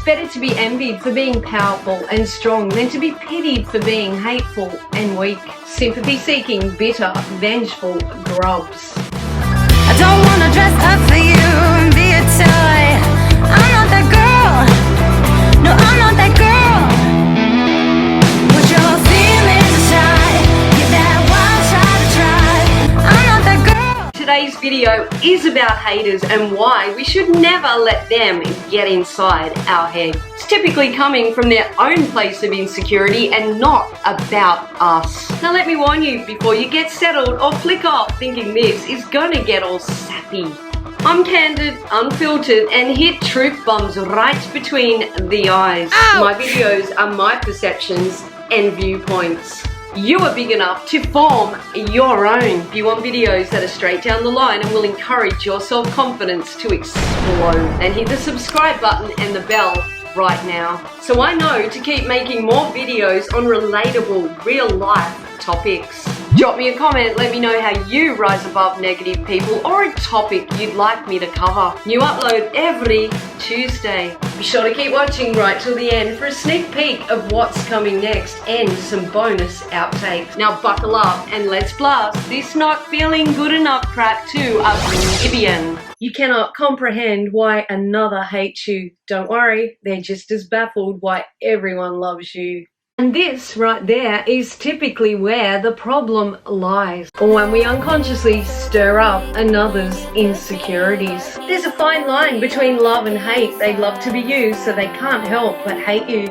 Better to be envied for being powerful and strong than to be pitied for being hateful and weak. Sympathy-seeking, bitter, vengeful grubs. I don't wanna dress up for you and be a toy. I'm not that girl. No, I'm not that girl. Put your feelings aside. Give that wild shot a try. I'm not that girl. Today's video is about haters and why we should never let them get inside our head. It's typically coming from their own place of insecurity and not about us. Now let me warn you before you get settled or flick off thinking this is gonna get all sappy. I'm candid, unfiltered, and hit truth bombs right between the eyes. Ouch! My videos are my perceptions and viewpoints. You are big enough to form your own. If you want videos that are straight down the line and will encourage your self-confidence to explode, then hit the subscribe button and the bell right now. So I know to keep making more videos on relatable, real-life topics. Drop me a comment, let me know how you rise above negative people or a topic you'd like me to cover. New upload every Tuesday. Be sure to keep watching right till the end for a sneak peek of what's coming next and some bonus outtakes. Now buckle up and let's blast this not feeling good enough crap to oblivion. You cannot comprehend why another hates you. Don't worry, they're just as baffled why everyone loves you. And this right there is typically where the problem lies, or when we unconsciously stir up another's insecurities. There's a fine line between love and hate. They love to be you, so they can't help but hate you.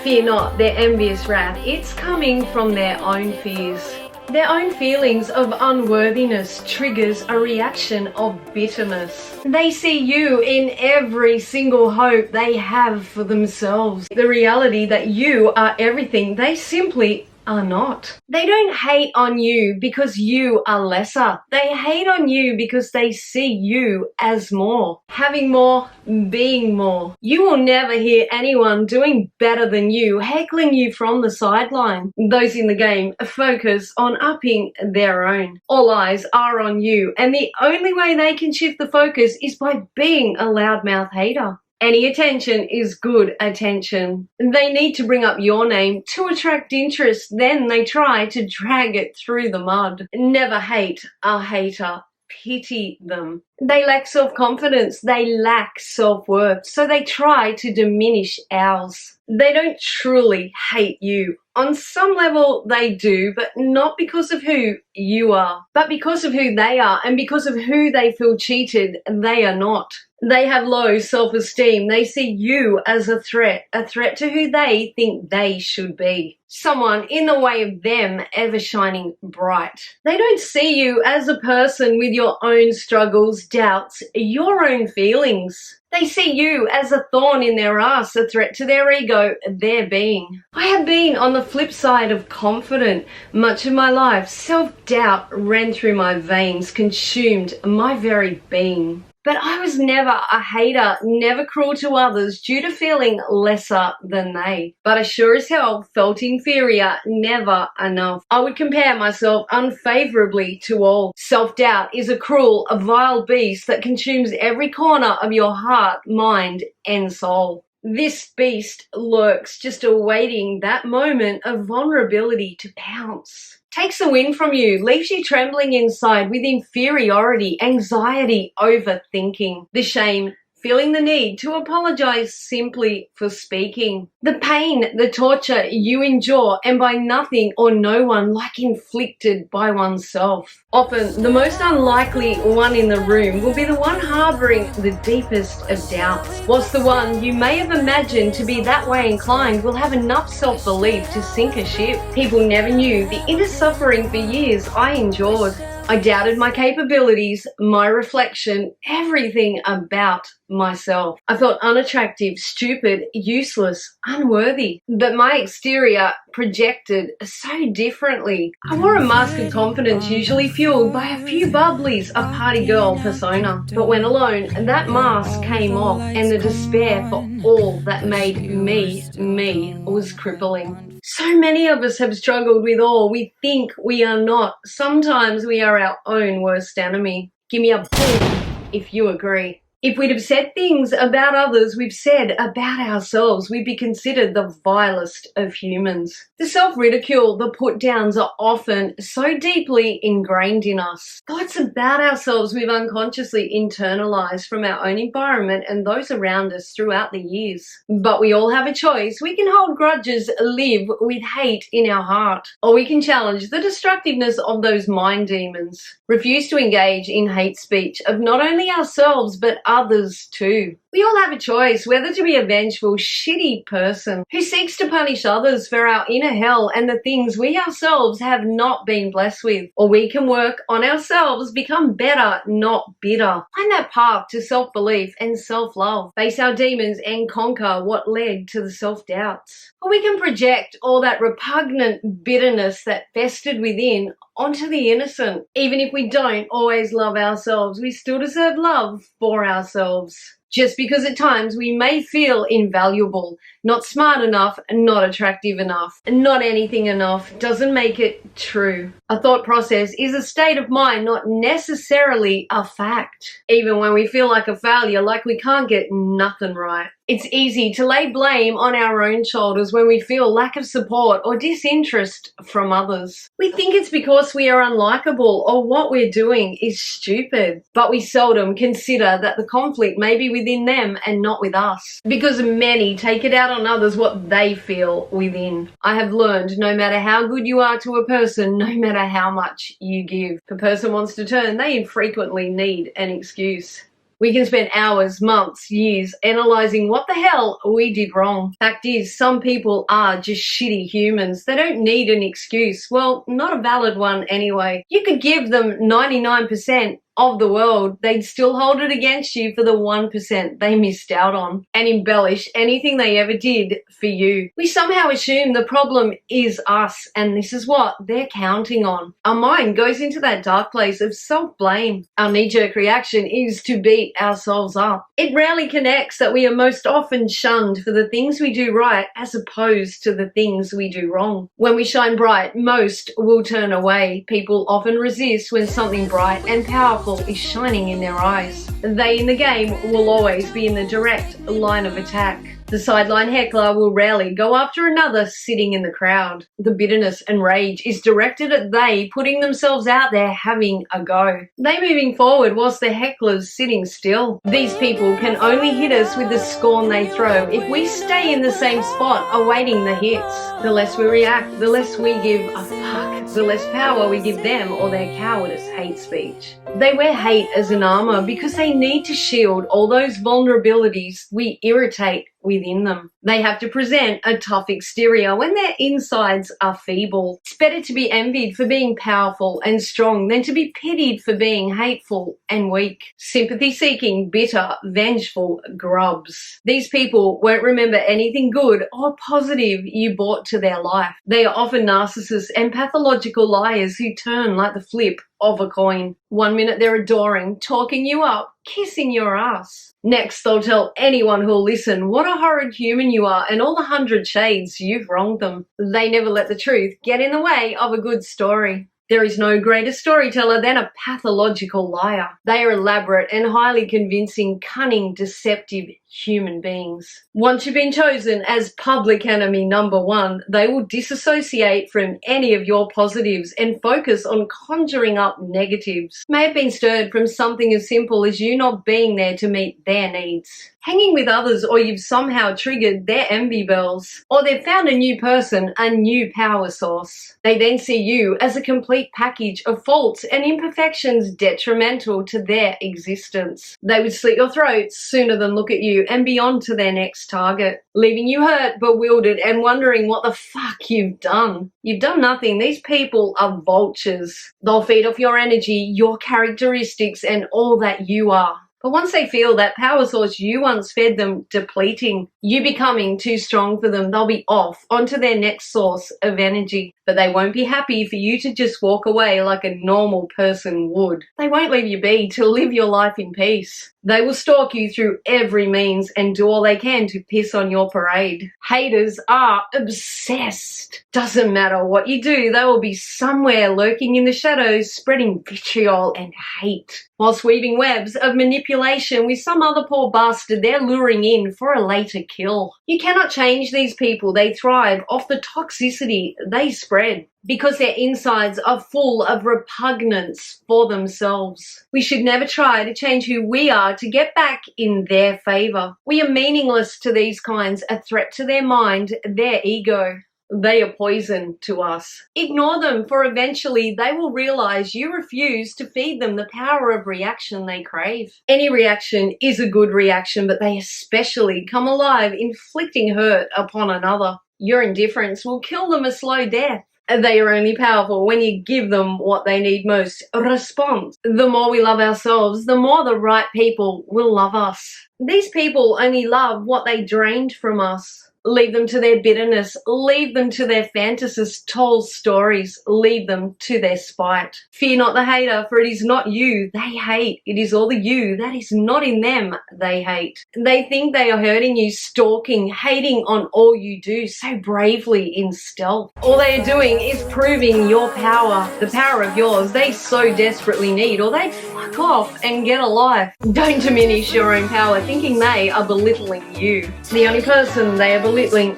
Fear not their envious wrath. It's coming from their own fears. Their own feelings of unworthiness triggers a reaction of bitterness. They see you in every single hope they have for themselves. The reality that you are everything they simply are not. They don't hate on you because you are lesser. They hate on you because they see you as more. Having more, being more. You will never hear anyone doing better than you, heckling you from the sideline. Those in the game focus on upping their own. All eyes are on you, and the only way they can shift the focus is by being a loudmouth hater. Any attention is good attention. They need to bring up your name to attract interest, then they try to drag it through the mud. Never hate a hater. Pity them. They lack self-confidence, they lack self-worth, so they try to diminish ours. They don't truly hate you. On some level they do, but not because of who you are, but because of who they are, and because of who they feel cheated, they are not. They have low self-esteem. They see you as a threat to who they think they should be. Someone in the way of them ever shining bright. They don't see you as a person with your own struggles, doubts, your own feelings. They see you as a thorn in their ass, a threat to their ego, their being. I have been on the flip side of confident. Much of my life, self-doubt ran through my veins, consumed my very being. But I was never a hater, never cruel to others due to feeling lesser than they. But I sure as hell felt inferior, never enough. I would compare myself unfavorably to all. Self-doubt is a cruel, a vile beast that consumes every corner of your heart, mind, and soul. This beast lurks just awaiting that moment of vulnerability to pounce. Takes the wind from you, leaves you trembling inside with inferiority, anxiety, overthinking, the shame, feeling the need to apologize simply for speaking. The pain, the torture you endure, and by nothing or no one, like inflicted by oneself. Often, the most unlikely one in the room will be the one harboring the deepest of doubts, whilst the one you may have imagined to be that way inclined will have enough self-belief to sink a ship. People never knew the inner suffering for years I endured. I doubted my capabilities, my reflection, everything about myself. I felt unattractive, stupid, useless, unworthy. But my exterior projected so differently. I wore a mask of confidence usually fueled by a few bubblies, a party girl persona. But when alone, that mask came off and the despair for all that made me was crippling. So many of us have struggled with all we think we are not. Sometimes we are our own worst enemy. Give me a boom if you agree. If we'd have said things about others we've said about ourselves, we'd be considered the vilest of humans. The self-ridicule, the put-downs are often so deeply ingrained in us. Thoughts about ourselves we've unconsciously internalized from our own environment and those around us throughout the years. But we all have a choice. We can hold grudges, live with hate in our heart, or we can challenge the destructiveness of those mind demons. Refuse to engage in hate speech of not only ourselves but others too. We all have a choice whether to be a vengeful, shitty person who seeks to punish others for our inner hell and the things we ourselves have not been blessed with. Or we can work on ourselves, become better, not bitter. Find that path to self-belief and self-love. Face our demons and conquer what led to the self-doubts. Or we can project all that repugnant bitterness that festered within onto the innocent. Even if we don't always love ourselves, we still deserve love for ourselves. Just because at times we may feel invaluable, not smart enough, not attractive enough, not anything enough, doesn't make it true. A thought process is a state of mind, not necessarily a fact. Even when we feel like a failure, like we can't get nothing right. It's easy to lay blame on our own shoulders when we feel lack of support or disinterest from others. We think it's because we are unlikable or what we're doing is stupid, but we seldom consider that the conflict may be within them and not with us, because many take it out on others what they feel within. I have learned no matter how good you are to a person, no matter how much you give, if a person wants to turn, they infrequently need an excuse. We can spend hours, months, years analyzing what the hell we did wrong. Fact is, some people are just shitty humans. They don't need an excuse. Well, not a valid one anyway. You could give them 99% of the world, they'd still hold it against you for the 1% they missed out on and embellish anything they ever did for you. We somehow assume the problem is us, and this is what they're counting on. Our mind goes into that dark place of self-blame. Our knee-jerk reaction is to beat ourselves up. It rarely connects that we are most often shunned for the things we do right as opposed to the things we do wrong. When we shine bright, most will turn away. People often resist when something bright and powerful is shining in their eyes. They in the game will always be in the direct line of attack. The sideline heckler will rarely go after another sitting in the crowd. The bitterness and rage is directed at they putting themselves out there having a go. They moving forward whilst the heckler's sitting still. These people can only hit us with the scorn they throw. If we stay in the same spot awaiting the hits, the less we react, the less we give a fuck, the less power we give them or their cowardice hate speech. They wear hate as an armor because they need to shield all those vulnerabilities we irritate within them. They have to present a tough exterior when their insides are feeble. It's better to be envied for being powerful and strong than to be pitied for being hateful and weak. Sympathy-seeking, bitter, vengeful grubs. These people won't remember anything good or positive you brought to their life. They are often narcissists and pathological liars who turn like the flip of a coin. 1 minute they're adoring, talking you up, kissing your ass. Next, they'll tell anyone who'll listen what a horrid human you are and all the 100 shades you've wronged them. They never let the truth get in the way of a good story. There is no greater storyteller than a pathological liar. They are elaborate and highly convincing, cunning, deceptive human beings. Once you've been chosen as public enemy number one, they will disassociate from any of your positives and focus on conjuring up negatives. May have been stirred from something as simple as you not being there to meet their needs. Hanging with others, or you've somehow triggered their envy bells, or they've found a new person, a new power source. They then see you as a complete package of faults and imperfections detrimental to their existence. They would slit your throat sooner than look at you and be on to their next target, leaving you hurt, bewildered, and wondering what the fuck you've done. You've done nothing. These people are vultures. They'll feed off your energy, your characteristics, and all that you are. But once they feel that power source you once fed them depleting, you becoming too strong for them, they'll be off onto their next source of energy. But they won't be happy for you to just walk away like a normal person would. They won't leave you be to live your life in peace. They will stalk you through every means and do all they can to piss on your parade. Haters are obsessed. Doesn't matter what you do, they will be somewhere lurking in the shadows, spreading vitriol and hate, whilst weaving webs of manipulation with some other poor bastard they're luring in for a later kill. You cannot change these people. They thrive off the toxicity they spread, because their insides are full of repugnance for themselves. We should never try to change who we are to get back in their favor. We are meaningless to these kinds, a threat to their mind, their ego. They are poison to us. Ignore them, for eventually they will realize you refuse to feed them the power of reaction they crave. Any reaction is a good reaction, but they especially come alive inflicting hurt upon another. Your indifference will kill them a slow death. They are only powerful when you give them what they need most, a response. The more we love ourselves, the more the right people will love us. These people only love what they drained from us. Leave them to their bitterness. Leave them to their fantasist told stories. Leave them to their spite. Fear not the hater, for it is not you they hate. It is all the you that is not in them they hate. They think they are hurting you, stalking, hating on all you do so bravely in stealth. All they are doing is proving your power, the power of yours they so desperately need, or they'd fuck off and get a life. Don't diminish your own power, thinking they are belittling you. The only person they are belittling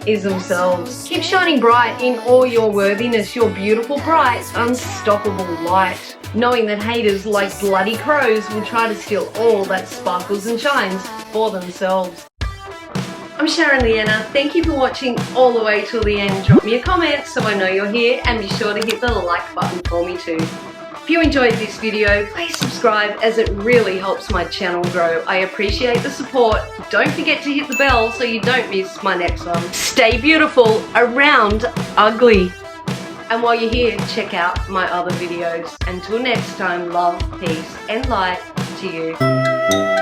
is themselves. Keep shining bright in all your worthiness, your beautiful, bright, unstoppable light, knowing that haters like bloody crows will try to steal all that sparkles and shines for themselves. I'm Sharon Leanna. Thank you for watching all the way till the end. Drop me a comment so I know you're here, and be sure to hit the like button for me too. If you enjoyed this video, please subscribe, as it really helps my channel grow. I appreciate the support. Don't forget to hit the bell so you don't miss my next one. Stay beautiful around ugly. And while you're here, check out my other videos. Until next time, love, peace and light to you.